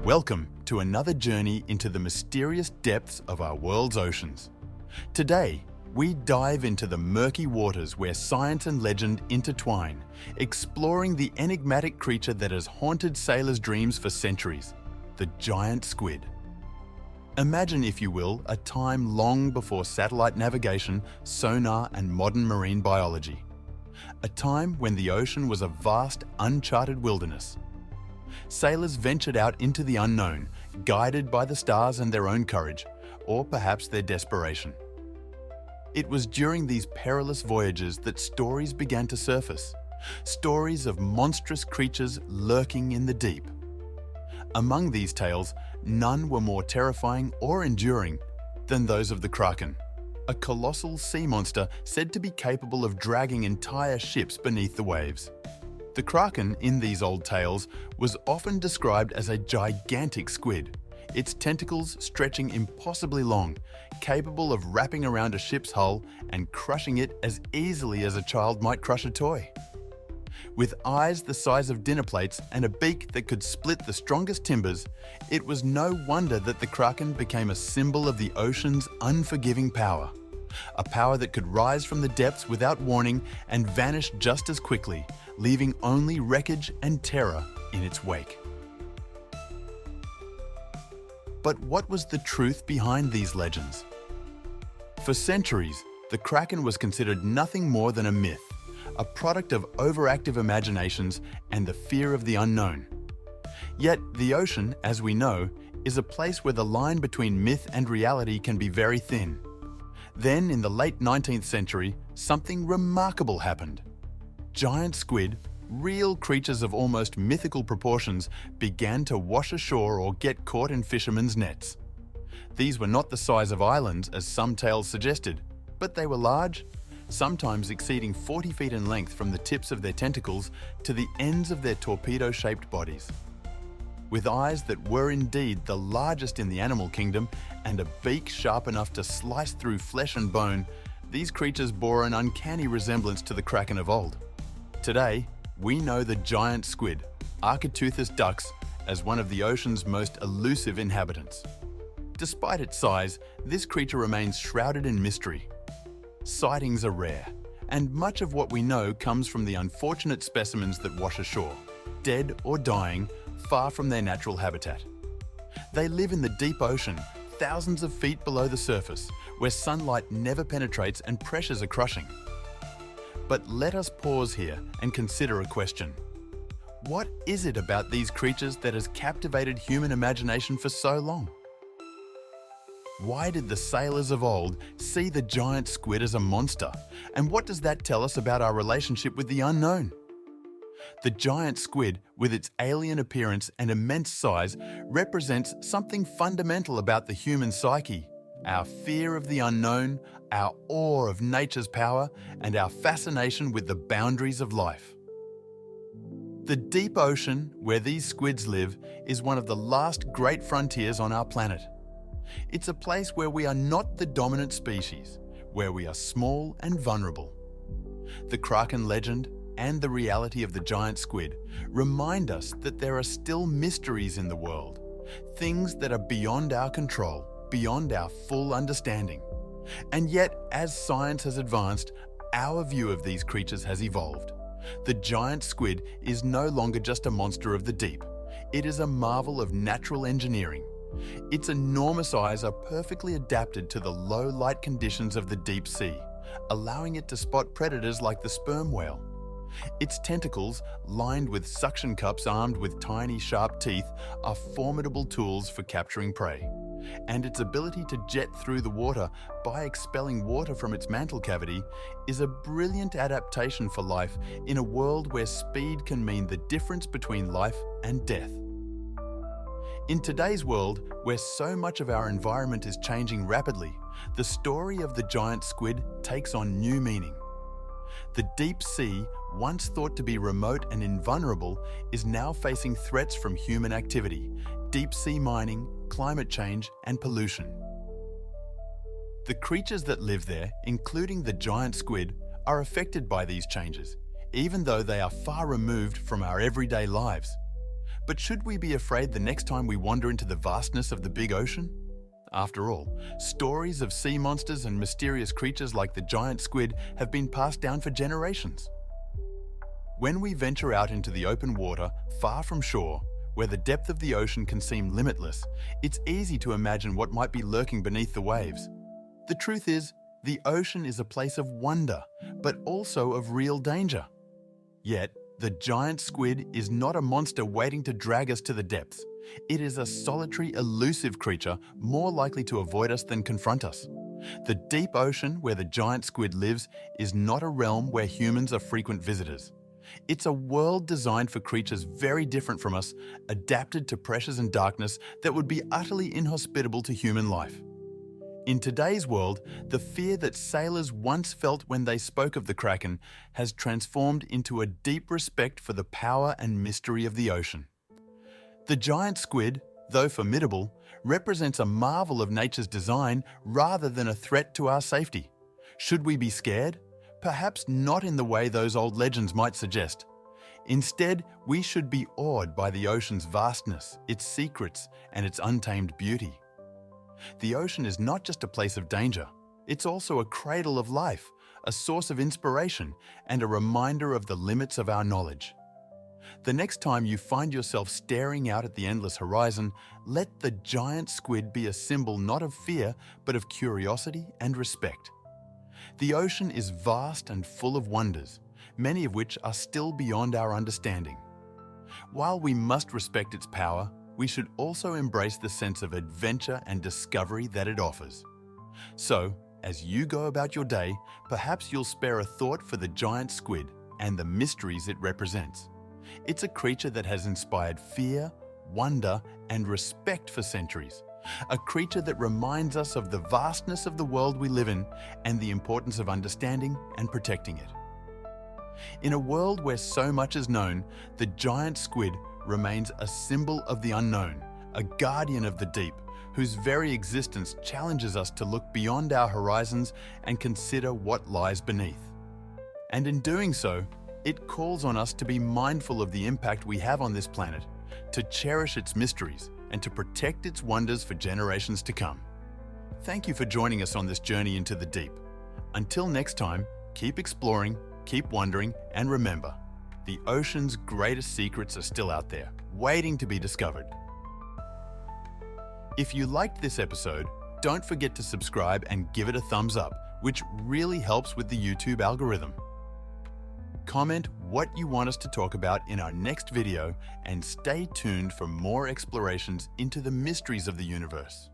Welcome to another journey into the mysterious depths of our world's oceans. Today, we dive into the murky waters where science and legend intertwine, exploring the enigmatic creature that has haunted sailors' dreams for centuries, the giant squid. Imagine, if you will, a time long before satellite navigation, sonar, and modern marine biology. A time when the ocean was a vast, uncharted wilderness. Sailors ventured out into the unknown, guided by the stars and their own courage, or perhaps their desperation. It was during these perilous voyages that stories began to surface, stories of monstrous creatures lurking in the deep. Among these tales, none were more terrifying or enduring than those of the Kraken, a colossal sea monster said to be capable of dragging entire ships beneath the waves. The Kraken in these old tales was often described as a gigantic squid, its tentacles stretching impossibly long, capable of wrapping around a ship's hull and crushing it as easily as a child might crush a toy. With eyes the size of dinner plates and a beak that could split the strongest timbers, it was no wonder that the Kraken became a symbol of the ocean's unforgiving power. A power that could rise from the depths without warning and vanish just as quickly, leaving only wreckage and terror in its wake. But what was the truth behind these legends? For centuries, the Kraken was considered nothing more than a myth, a product of overactive imaginations and the fear of the unknown. Yet the ocean, as we know, is a place where the line between myth and reality can be very thin. Then, in the late 19th century, something remarkable happened. Giant squid, real creatures of almost mythical proportions, began to wash ashore or get caught in fishermen's nets. These were not the size of islands, as some tales suggested, but they were large, sometimes exceeding 40 feet in length from the tips of their tentacles to the ends of their torpedo-shaped bodies. With eyes that were indeed the largest in the animal kingdom and a beak sharp enough to slice through flesh and bone, these creatures bore an uncanny resemblance to the Kraken of old. Today, we know the giant squid, Architeuthis ducks, as one of the ocean's most elusive inhabitants. Despite its size, this creature remains shrouded in mystery. Sightings are rare, and much of what we know comes from the unfortunate specimens that wash ashore, dead or dying, far from their natural habitat. They live in the deep ocean, thousands of feet below the surface, where sunlight never penetrates and pressures are crushing. But let us pause here and consider a question. What is it about these creatures that has captivated human imagination for so long? Why did the sailors of old see the giant squid as a monster? And what does that tell us about our relationship with the unknown? The giant squid, with its alien appearance and immense size, represents something fundamental about the human psyche: our fear of the unknown, our awe of nature's power, and our fascination with the boundaries of life. The deep ocean, where these squids live, is one of the last great frontiers on our planet. It's a place where we are not the dominant species, where we are small and vulnerable. The Kraken legend and the reality of the giant squid remind us that there are still mysteries in the world, things that are beyond our control, beyond our full understanding. And yet, as science has advanced, our view of these creatures has evolved. The giant squid is no longer just a monster of the deep. It is a marvel of natural engineering. Its enormous eyes are perfectly adapted to the low light conditions of the deep sea, allowing it to spot predators like the sperm whale. Its tentacles, lined with suction cups armed with tiny sharp teeth, are formidable tools for capturing prey. And its ability to jet through the water by expelling water from its mantle cavity is a brilliant adaptation for life in a world where speed can mean the difference between life and death. In today's world, where so much of our environment is changing rapidly, the story of the giant squid takes on new meaning. The deep sea, once thought to be remote and invulnerable, is now facing threats from human activity, deep sea mining, climate change, and pollution. The creatures that live there, including the giant squid, are affected by these changes, even though they are far removed from our everyday lives. But should we be afraid the next time we wander into the vastness of the big ocean? After all, stories of sea monsters and mysterious creatures like the giant squid have been passed down for generations. When we venture out into the open water, far from shore, where the depth of the ocean can seem limitless, it's easy to imagine what might be lurking beneath the waves. The truth is, the ocean is a place of wonder, but also of real danger. Yet, the giant squid is not a monster waiting to drag us to the depths. It is a solitary, elusive creature more likely to avoid us than confront us. The deep ocean where the giant squid lives is not a realm where humans are frequent visitors. It's a world designed for creatures very different from us, adapted to pressures and darkness that would be utterly inhospitable to human life. In today's world, the fear that sailors once felt when they spoke of the Kraken has transformed into a deep respect for the power and mystery of the ocean. The giant squid, though formidable, represents a marvel of nature's design rather than a threat to our safety. Should we be scared? Perhaps not in the way those old legends might suggest. Instead, we should be awed by the ocean's vastness, its secrets, and its untamed beauty. The ocean is not just a place of danger, it's also a cradle of life, a source of inspiration, and a reminder of the limits of our knowledge. The next time you find yourself staring out at the endless horizon, let the giant squid be a symbol not of fear, but of curiosity and respect. The ocean is vast and full of wonders, many of which are still beyond our understanding. While we must respect its power, we should also embrace the sense of adventure and discovery that it offers. So, as you go about your day, perhaps you'll spare a thought for the giant squid and the mysteries it represents. It's a creature that has inspired fear, wonder, and respect for centuries. A creature that reminds us of the vastness of the world we live in and the importance of understanding and protecting it. In a world where so much is known, the giant squid remains a symbol of the unknown, a guardian of the deep, whose very existence challenges us to look beyond our horizons and consider what lies beneath. And in doing so, it calls on us to be mindful of the impact we have on this planet, to cherish its mysteries, and to protect its wonders for generations to come. Thank you for joining us on this journey into the deep. Until next time, keep exploring, keep wondering, and remember, the ocean's greatest secrets are still out there, waiting to be discovered. If you liked this episode, don't forget to subscribe and give it a thumbs up, which really helps with the YouTube algorithm. Comment what you want us to talk about in our next video and stay tuned for more explorations into the mysteries of the universe.